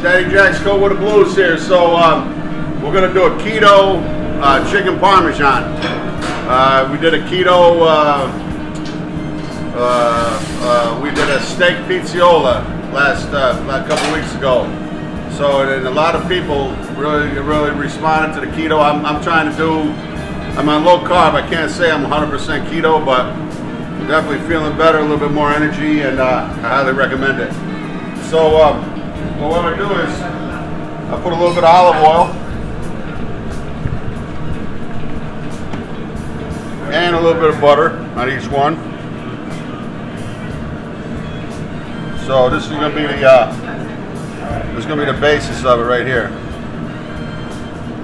Daddy Jack's Cold with the Blues here. So we're gonna do a keto chicken Parmesan. We did a keto. We did a steak pizziola last couple weeks ago. So and a lot of people really responded to the keto. I'm trying to do. I'm on low carb. I can't say I'm 100% keto, but I'm definitely feeling better, a little bit more energy, and I highly recommend it. So what I do is I put a little bit of olive oil and a little bit of butter on each one. So this is going to be the basis of it right here.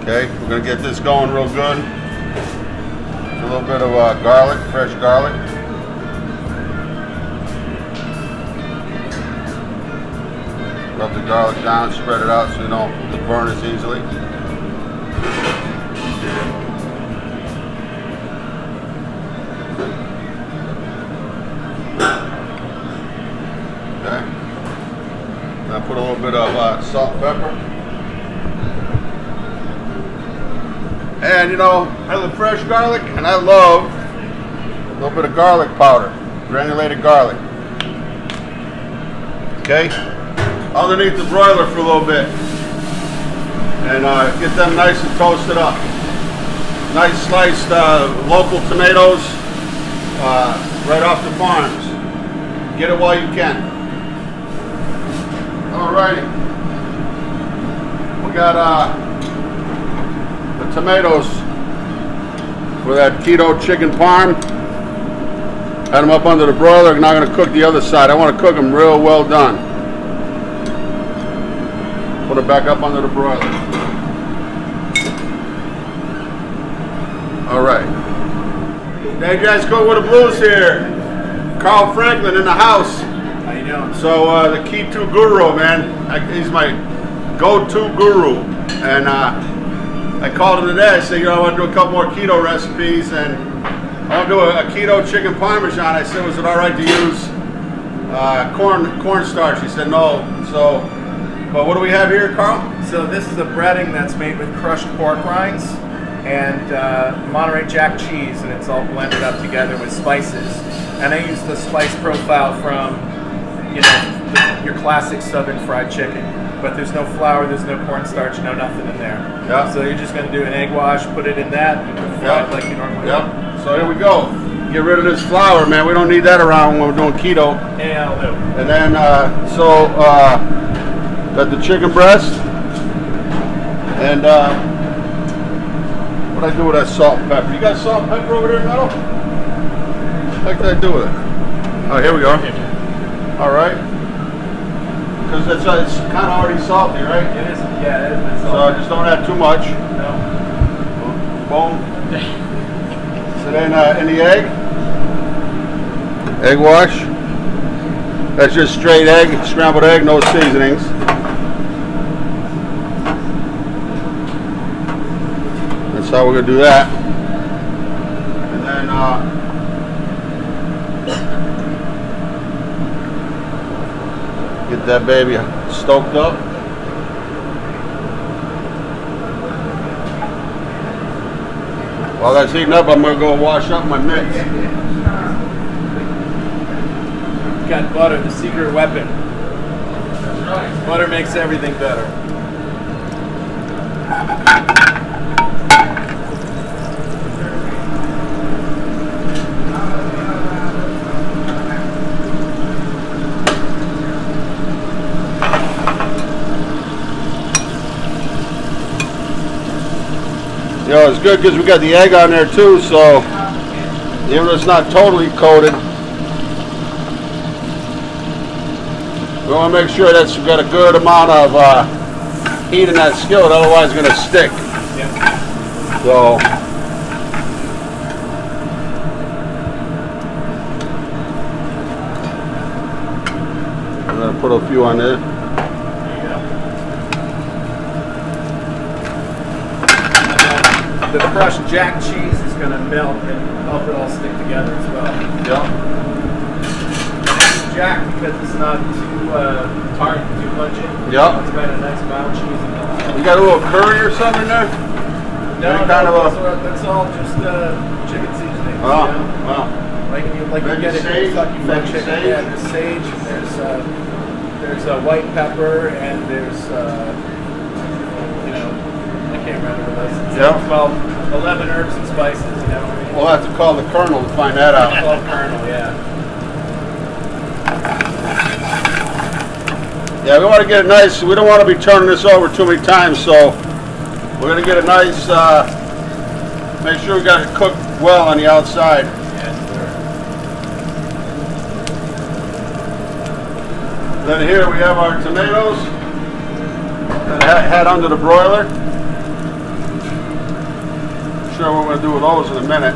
Okay, we're going to get this going real good. A little bit of garlic, fresh garlic. Rub the garlic down, spread it out so you don't burn as easily. Okay. Now put a little bit of salt and pepper. And you know, I love fresh garlic, and I love a little bit of garlic powder, granulated garlic. Okay, underneath the broiler for a little bit, and get them nice and toasted up. Nice sliced local tomatoes, right off the farms. Get it while you can. Alrighty, we got the tomatoes for that keto chicken parm. Had them up under the broiler. I'm not going to cook the other side. I want to cook them real well done. Put it back up under the broiler. All right. Hey guys, Cold with the Blues here. Carl Franklin in the house. How you doing? So the Keto Guru, man. He's my go-to guru, and I called him today. I said, you know, I want to do a couple more keto recipes, and I want to do a keto chicken Parmesan. I said, was it all right to use cornstarch? He said, no. So, but what do we have here, Carl? So this is a breading that's made with crushed pork rinds and Monterey Jack cheese, and it's all blended up together with spices. And I use the spice profile from, you know, your classic Southern fried chicken. But there's no flour, there's no cornstarch, no nothing in there. Yeah. So you're just going to do an egg wash, put it in that, and fry it like you normally do. So here we go. Get rid of this flour, man. We don't need that around when we're doing keto. Yeah, I'll do. And then, got the chicken breast. And what I do with that salt and pepper? You got salt and pepper over there, Metal? What did I do with it? Oh, here we go. All right. Because it's kind of already salty, right? It is, yeah, it is salty. So I just don't add too much. No. Boom. So then in the egg wash. That's just straight egg, scrambled egg, no seasonings. That's how we're going to do that. And then get that baby stoked up. While that's heating up, I'm going to go wash up my mix. Got butter, the secret weapon. That's right. Butter makes everything better. You know, it's good because we got the egg on there too, so even though it's not totally coated, we want to make sure that's got a good amount of heat in that skillet, otherwise it's going to stick. Yeah. So, I'm going to put a few on there. The crushed jack cheese is going to melt and help it all stick together as well. Yeah. Jack because it's not too tart, too pungent. Yep. It's got a nice mild cheese in it. You got a little curry or something in there? No, kind of that's all just chicken seasoning. Oh, You know? wow. Like you get it in Kentucky Fried Chicken. Sage? Yeah, there's sage, and there's white pepper, and there's I can't remember what else. Yeah. Well, 11 herbs and spices. You know. We'll have to call the Colonel to find that out. 12 Colonel, yeah. Yeah, we want to get it nice. We don't want to be turning this over too many times, so we're going to get a nice, make sure we got it cooked well on the outside. Yes, sir. Then here we have our tomatoes that I had under the broiler. Sure what we're going to do with those in a minute.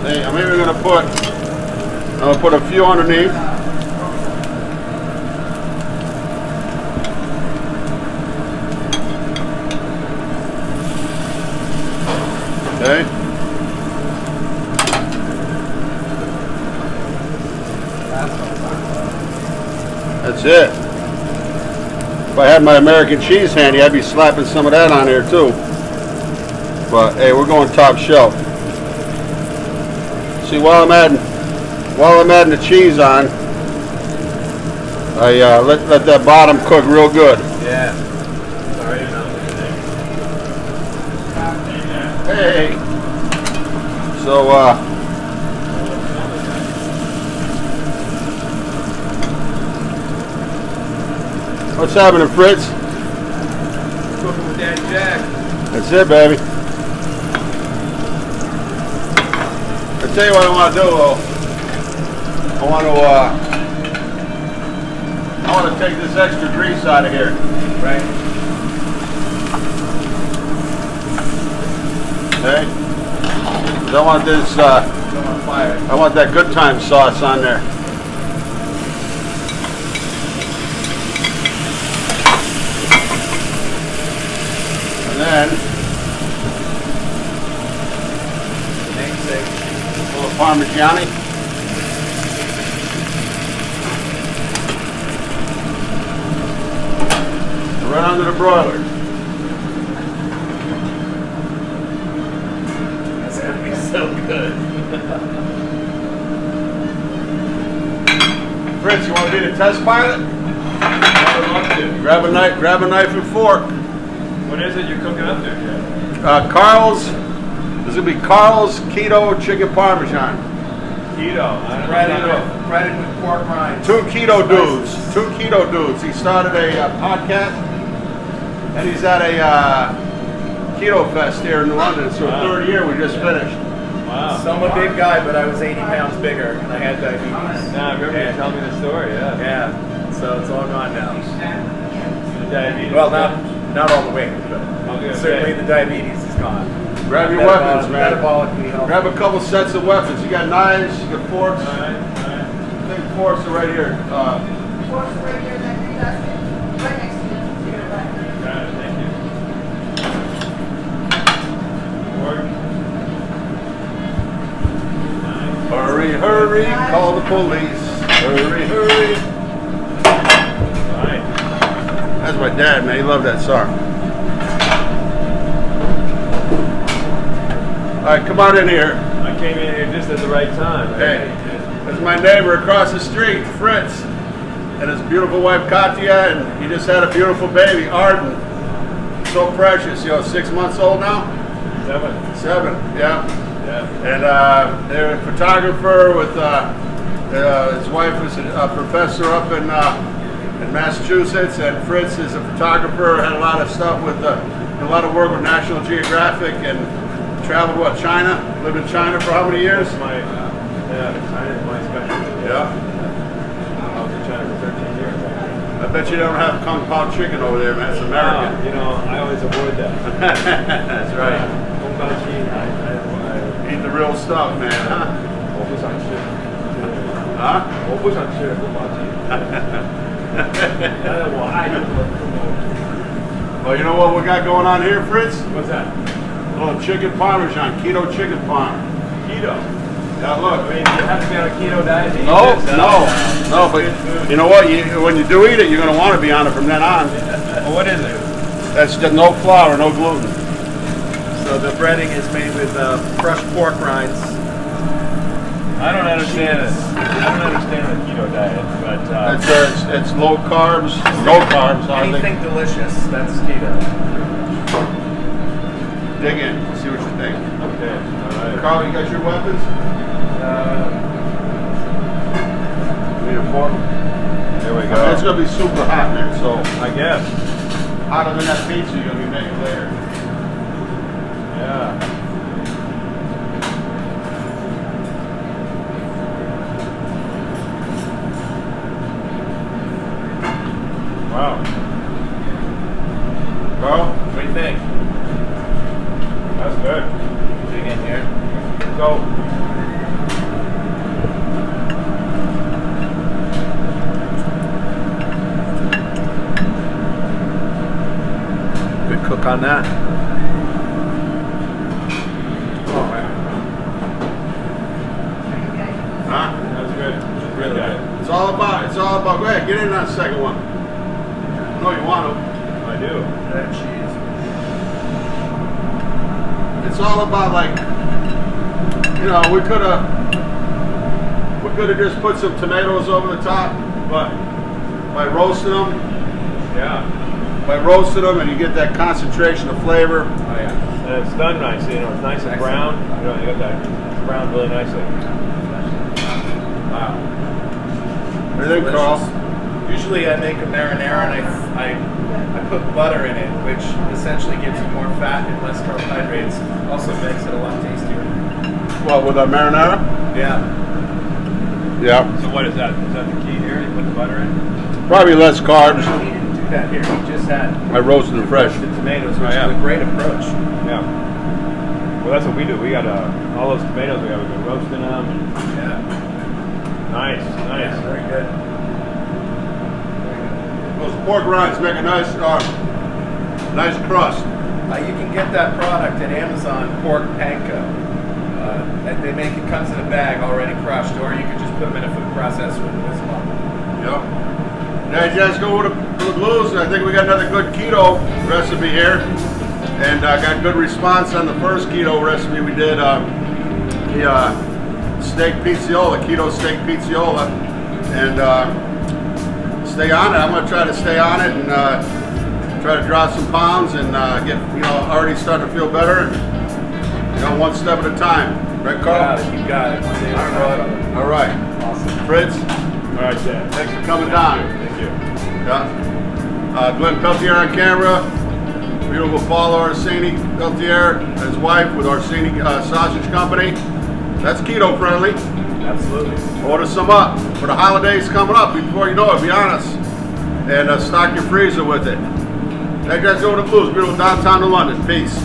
See, I'm even going to put a few underneath. Okay. That's it. If I had my American cheese handy, I'd be slapping some of that on there too. But hey, we're going top shelf. See, while I'm adding the cheese on, I let that bottom cook real good. Yeah. Sorry, Hey. So what's happening, Fritz? Cooking with Daddy Jack. That's it, baby. I'll tell you what I want to do, though. I want to take this extra grease out of here. Right. Okay? 'Cause I want this. Don't want fire. I want that good time sauce on there. And then Namesake. a little Parmesan. Right under the broiler. That's gonna be so good. Fritz, you want to be the test pilot? I would love to. Grab a knife and fork. What is it you're cooking up there, Jeff? Carl's. This is gonna be Carl's Keto Chicken Parmesan. Keto. Breaded with pork rinds. Two keto dudes. He started a podcast, and he's at a keto fest here in London. So Wow. third year we just finished. Wow. So I'm a big guy, but I was 80 pounds bigger, and I had diabetes. Nah, I remember you telling me the story, yeah. Yeah, so it's all gone now. The diabetes. Well, not all the way, but Okay. certainly the diabetes is gone. Grab your weapons, man. Metabolically healthy. Grab a couple sets of weapons. You got knives, you got forks. Alright. I think forks are right here. Forks right here, that green basket, right next to you. You got it right. Got it, thank you. Work. Hurry, hurry, call the police. Hurry, hurry. Alright. That's my dad, man. He loved that song. All right, come on in here. I came in here just at the right time. Hey, that's my neighbor across the street, Fritz, and his beautiful wife Katya, and he just had a beautiful baby, Arden. So precious, 6 months old now. 7. 7, yeah. Yeah. And they're a photographer with his wife is a professor up in Massachusetts, and Fritz is a photographer. Had a lot of stuff with a lot of work with National Geographic, and traveled China. Lived in China for how many years? That's my, China's my specialty. Yeah. I was in China for 13 years. I bet you don't have Kung Pao chicken over there, man. It's American. I always avoid that. That's right. Kung Pao cheese, I Eat the real stuff, man. Huh? focus on shit. 啊？我不想吃宫保鸡。但是我爱中国中国。Well, you know what we got going on here, Fritz? What's that? A little chicken parmesan, keto chicken parm. Keto. Now I look. mean, you have to be on a keto diet. to eat No, this, no, but you know what? When you do eat it, you're going to want to be on it from then on. Well, what is it? That's just no flour, no gluten. So the breading is made with crushed pork rinds. I don't understand it. I don't understand the keto diet, but It's low carbs, no carbs. hardly. Anything delicious, that's keto. Dig in, see what you think. okay. All right. Carl, you got your weapons? Need a fork? There we go. It's going to be super hot, man. So I guess. hotter than that pizza you're going to be making later. Yeah. Wow. Carl? What do you think? That's good. Dig in here. So, Good cook on that. oh man, Huh? that's good. Really good. good. It's all about, go ahead, get in on the second one. No, you want to. I do. That cheese. It's all about like, you know, we could have just put some tomatoes over the top, but by roasting them, Yeah. and you get that concentration of flavor. Oh yeah. And it's done nicely. You know, it's nice and Excellent. brown. You know, you got that it's browned really nicely. Wow. What do you think, Carl? Usually I make a marinara and I put butter in it, which essentially gives you more fat and less carbohydrates. Also makes it a lot tastier. What, with a marinara? Yeah. Yeah. So what is that? Is that the key here? You put the butter in? Probably less carbs. He didn't do that here. He just had I roasted them fresh. roasted tomatoes, which yeah. is a great approach. Yeah. Well, that's what we do. We got all those tomatoes. We've been roasting them. And Yeah. nice, nice. Yeah, very good. Those pork rinds make a nice crust. You can get that product at Amazon, pork panko. They make it comes in a bag already crushed, or you can just put them in a food processor as well. Yep. Now you guys go with the blues, and I think we got another good keto recipe here. And got good response on the first keto recipe we did. The steak pizziola, keto steak pizziola. And stay on it. I'm going to try to stay on it and try to drop some pounds and get, already starting to feel better. One step at a time. Right, Carl? You got it. One day at a time. All right. Awesome. Fritz, All right, Dad. thanks for coming down. Thank you. Yeah. Glenn Peltier on camera. Beautiful Paul Orsini Peltier, his wife with Orsini Sausage Company. That's keto friendly. Absolutely. Order some up for the holidays coming up. Before you know it, be honest, and stock your freezer with it. That guys go to the blues. Beautiful downtown to London. Peace.